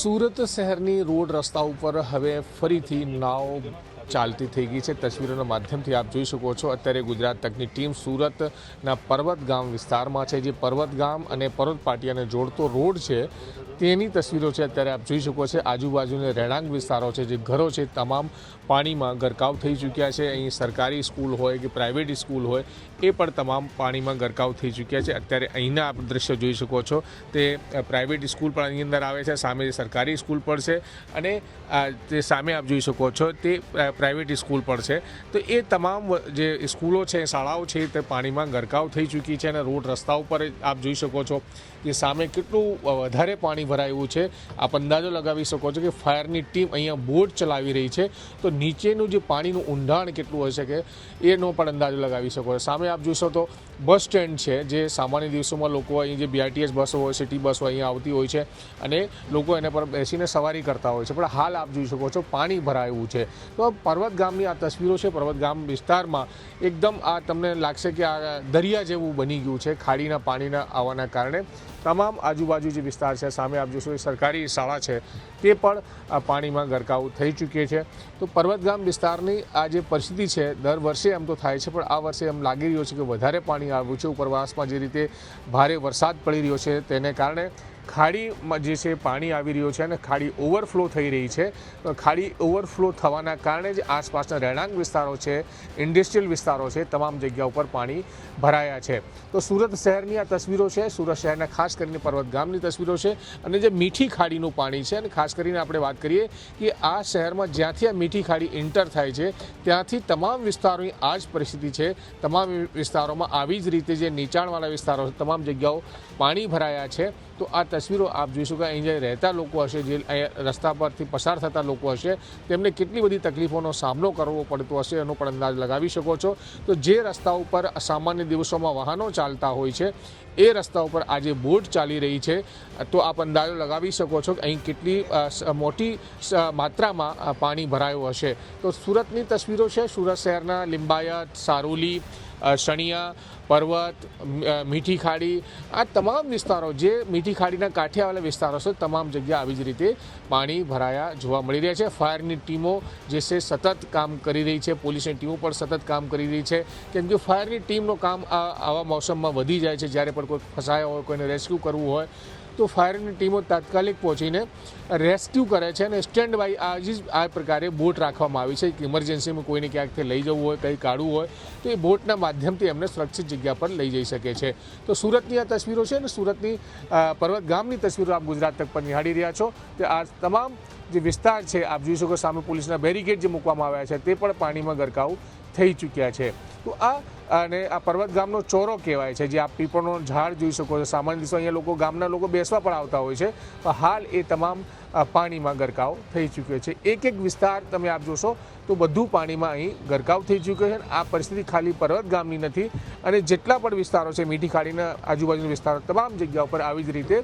સુરત શહેરની રોડ રસ્તા ઉપર હવે ફરીથી નાવ ચાલતી થઈ ગઈ છે। તસવીરોના માધ્યમથી આપ જોઈ શકો છો। અત્યારે ગુજરાત તકની ટીમ સુરતના પર્વત ગામ વિસ્તારમાં છે। જે પર્વત ગામ અને પર્વત પાટિયાને જોડતો રોડ છે તેની તસવીરો છે। અત્યારે આપ જોઈ શકો છો આજુબાજુના રહેણાંક વિસ્તારો છે, જે ઘરો છે, તમામ પાણીમાં ગરકાવ થઈ ચૂક્યા છે। અહીં સરકારી સ્કૂલ હોય કે પ્રાઇવેટ સ્કૂલ હોય એ પણ તમામ પાણીમાં ગરકાવ થઈ ચૂક્યા છે। અત્યારે અહીંના આપ દ્રશ્યો જોઈ શકો છો તે પ્રાઇવેટ સ્કૂલ પણ અહીં અંદર આવે છે, સામે સરકારી સ્કૂલ પણ છે અને તે સામે આપ જોઈ શકો છો તે પ્રાઇવેટ સ્કૂલ પણ છે। તો એ તમામ જે સ્કૂલો છે, શાળાઓ છે તે પાણીમાં ગરકાવ થઈ ચૂકી છે અને રોડ રસ્તા ઉપર આપ જોઈ શકો છો કે સામે કેટલું વધારે પાણી ભરાયું છે। આપ અંદાજો લગાવી શકો છો કે ફાયરની ટીમ અહીંયા બોટ ચલાવી રહી છે, તો નીચેનું જે પાણીનું ઊંડાણ કેટલું હશે કે એનો પણ અંદાજો લગાવી શકો છો। સામે આપ જોશો તો બસ સ્ટેન્ડ છે, જે સામાન્ય દિવસોમાં લોકો અહીં જે BRTS બસો હોય, સિટી બસો અહીંયા આવતી હોય છે અને લોકો એના પર બેસીને સવારી કરતા હોય છે, પણ હાલ આપ જોઈ શકો છો પાણી ભરાયું છે। તો પર્વત ગામની આ તસવીરો છે। પર્વત ગામ વિસ્તારમાં એકદમ આ તમને લાગશે કે આ દરિયા જેવું બની ગયું છે ખાડીના પાણીના આવવાના કારણે। તમામ આજુબાજુ જે વિસ્તાર છે, સામે આપ જોશો સરકારી શાળા છે તે પણ પાણીમાં ગરકાવ થઈ ચૂકી છે। તો પર્વત ગામ વિસ્તારની આ જે પરિસ્થિતિ છે દર વર્ષે એમ તો થાય છે, પણ આ વર્ષે એમ લાગી રહ્યું છે કે વધારે પાણી આવ્યું છે। ઉપરવાસમાં જે રીતે ભારે વરસાદ પડી રહ્યો છે તેને કારણે ખાડીમાં જે છે પાણી આવી રહ્યું છે અને ખાડી ઓવરફ્લો થઈ રહી છે। ખાડી ઓવરફ્લો થવાના કારણે જ આસપાસના રહેણાંક વિસ્તારો છે, ઇન્ડસ્ટ્રીયલ વિસ્તારો છે, તમામ જગ્યા ઉપર પાણી ભરાયા છે। તો સુરત શહેરની આ તસવીરો છે, સુરત શહેરના ખાસ કરીને પર્વત ગામની તસવીરો છે અને જે મીઠી ખાડીનું પાણી છે। અને ખાસ કરીને આપણે વાત કરીએ કે આ શહેરમાં જ્યાંથી આ મીઠી ખાડી એન્ટર થાય છે ત્યાંથી તમામ વિસ્તારોની આ જ પરિસ્થિતિ છે। તમામ વિસ્તારોમાં આવી જ રીતે જે નીચાણવાળા વિસ્તારો છે તમામ જગ્યાઓ પાણી ભરાયા છે। તો આ તસવીરો આપ જોઈ શકો, અહીં જે રહેતા લોકો હશે, જે રસ્તા પરથી પસાર થતા લોકો હશે, તેમને કેટલી બધી તકલીફોનો સામનો કરવો પડતો હશે એનો પણ અંદાજ લગાવી શકો છો। તો જે રસ્તા ઉપર સામાન્ય દિવસોમાં વાહનો ચાલતા હોય છે એ રસ્તા ઉપર આજે બોટ ચાલી રહી છે, તો આપ અંદાજો લગાવી શકો છો કે અહીં કેટલી મોટી માત્રામાં પાણી ભરાયું હશે। તો સુરતની તસવીરો છે, સુરત શહેરના લિંબાયત, સારોલી, શણિયા, પર્વત, મીઠી ખાડી, આ તમામ વિસ્તારો જે મીઠી ખાડીના કાંઠિયાવાળા વિસ્તારો છે તમામ જગ્યા આવી જ રીતે પાણી ભરાયા જોવા મળી રહ્યા છે। ફાયરની ટીમો જે છે સતત કામ કરી રહી છે, પોલીસની ટીમો પણ સતત કામ કરી રહી છે, કેમ કે ફાયરની ટીમનું કામ આવા મોસમમાં વધી જાય છે। જ્યારે પણ કોઈ ફસાયા હોય, કોઈને રેસ્ક્યુ કરવું હોય તો ફાયરની ટીમો તાત્કાલિક પહોંચીને રેસ્ક્યુ કરે છે અને સ્ટેન્ડ બાય આ પ્રકારે બોટ રાખવામાં આવી છે કે ઇમરજન્સીમાં કોઈને ક્યાંકથી લઈ જવું હોય, કંઈ કાઢવું હોય તો એ બોટના માધ્યમથી એમને સુરક્ષિત જગ્યા પર લઈ જઈ શકે છે। તો સુરતની આ તસવીરો છે અને સુરતની પર્વત ગામની તસવીરો આપ ગુજરાત તક પર નિહાળી રહ્યા છો। તો આ તમામ જે વિસ્તાર છે આપ જોઈ શકો, સામે પોલીસના બેરિકેડ જે મૂકવામાં આવ્યા છે તે પણ પાણીમાં ગરકાવ થઈ ચૂક્યા છે। તો અને આ પર્વત ગામનો ચોરો કહેવાય છે, જે આપ પીપળનો ઝાડ જોઈ શકો છો। સામાન્ય દિવસો અહીંયા લોકો, ગામના લોકો બેસવા પણ આવતા હોય છે, પણ હાલ એ તમામ પાણીમાં ગરકાવ થઈ ચૂક્યો છે। એક એક વિસ્તાર તમે આપ જોશો તો બધું પાણીમાં અહીં ગરકાવ થઈ ચૂક્યો છે। આ પરિસ્થિતિ ખાલી પર્વત ગામની નથી અને જેટલા પણ વિસ્તારો છે મીઠી ખાડીના આજુબાજુના વિસ્તારો તમામ જગ્યા ઉપર આવી જ રીતે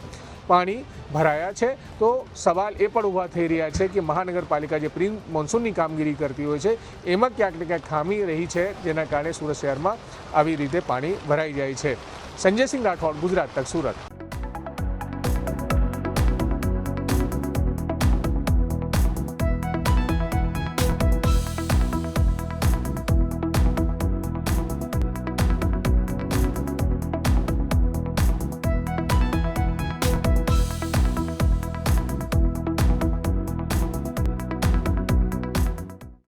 પાણી ભરાયા છે। તો સવાલ એ પણ ઊભા થઈ રહ્યા છે કે મહાનગરપાલિકા જે પ્રી મોન્સૂનની કામગીરી કરતી હોય છે એમાં ક્યાંક ને ક્યાંક ખામી રહી છે, જેના કારણે સુરત શહેરમાં આવી રીતે પાણી ભરાઈ જાય છે। સંજય સિંહ રાઠોડ, ગુજરાત તક, સુરત।